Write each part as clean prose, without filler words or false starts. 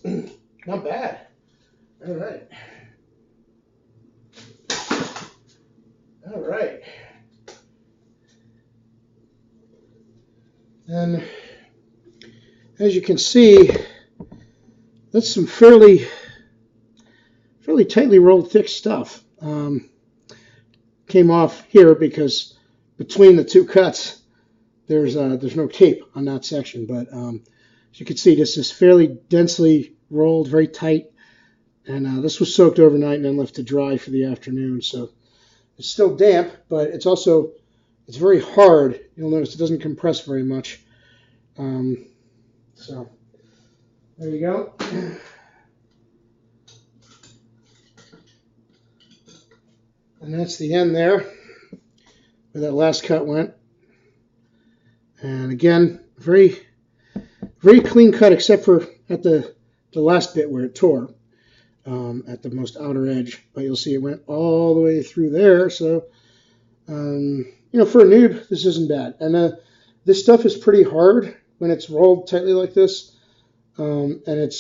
Not bad. All right. All right. And as you can see, that's some fairly tightly rolled, thick stuff. Came off here because between the two cuts, there's no tape on that section. But as you can see, this is fairly densely rolled, very tight. And this was soaked overnight and then left to dry for the afternoon. So it's still damp, but it's very hard. You'll notice it doesn't compress very much. So there you go. And that's the end there where that last cut went. And again, very clean cut except for at the last bit where it tore at the most outer edge. But you'll see it went all the way through there. So, for a noob, this isn't bad. And this stuff is pretty hard when it's rolled tightly like this. And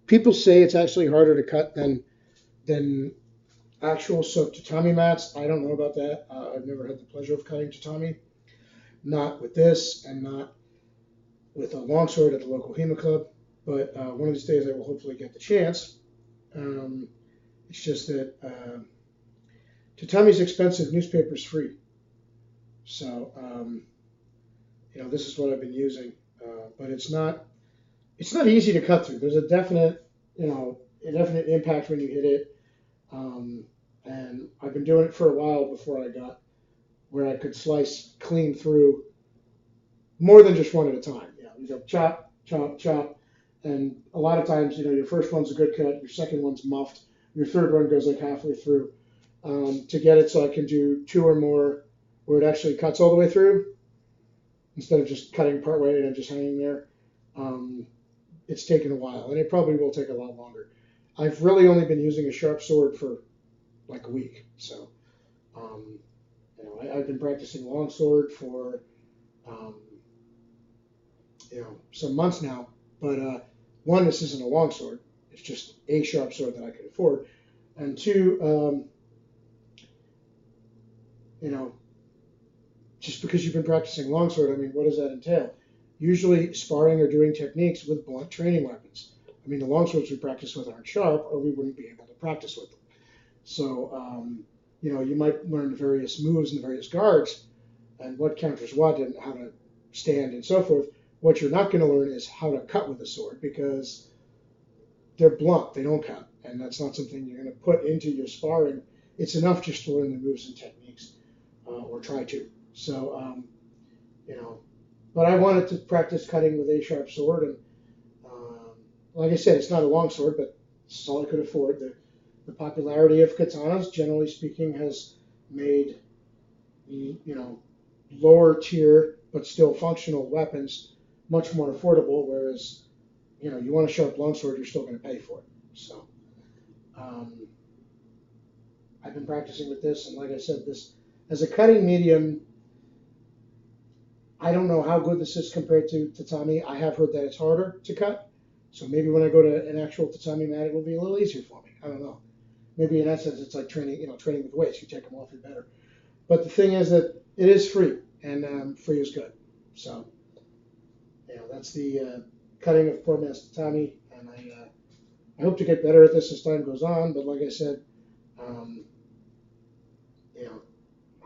people say it's actually harder to cut than actual soaked tatami mats. I don't know about that. I've never had the pleasure of cutting tatami. Not with this and not with a longsword at the local HEMA club. But one of these days I will hopefully get the chance. It's just that tatami's expensive, newspaper's free. So, this is what I've been using. But it's not easy to cut through. There's a definite impact when you hit it. And I've been doing it for a while before I got where I could slice clean through more than just one at a time. You go chop, chop, chop. And a lot of times, your first one's a good cut, your second one's muffed, your third one goes like halfway through. To get it so I can do two or more where it actually cuts all the way through, instead of just cutting part way and just hanging there. It's taken a while, and it probably will take a lot longer. I've really only been using a sharp sword for like a week. So, I've been practicing longsword for, some months now. But one, this isn't a longsword. It's just a sharp sword that I could afford. And two, just because you've been practicing longsword, what does that entail? Usually sparring or doing techniques with blunt training weapons. The longswords we practice with aren't sharp, or we wouldn't be able to practice with them. So, you might learn the various moves and the various guards and what counters what and how to stand and so forth. What you're not going to learn is how to cut with a sword because they're blunt, they don't cut. And that's not something you're going to put into your sparring. It's enough just to learn the moves and techniques, or try to. So, but I wanted to practice cutting with a sharp sword. And like I said, it's not a long sword, but it's all I could afford. The popularity of katanas, generally speaking, has made lower tier but still functional weapons much more affordable. Whereas, you want a sharp longsword, you're still going to pay for it. So, I've been practicing with this, and like I said, this as a cutting medium. I don't know how good this is compared to tatami. I have heard that it's harder to cut. So maybe when I go to an actual tatami mat, it will be a little easier for me. I don't know. Maybe in that sense, it's like training with weights. You take them off, you're better. But the thing is that it is free, and free is good. So, that's the cutting of poor man's tatami, and I hope to get better at this as time goes on. But like I said,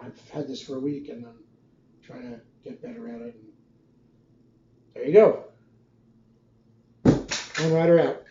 I've had this for a week, and I'm trying to get better at it. And there you go. One rider out.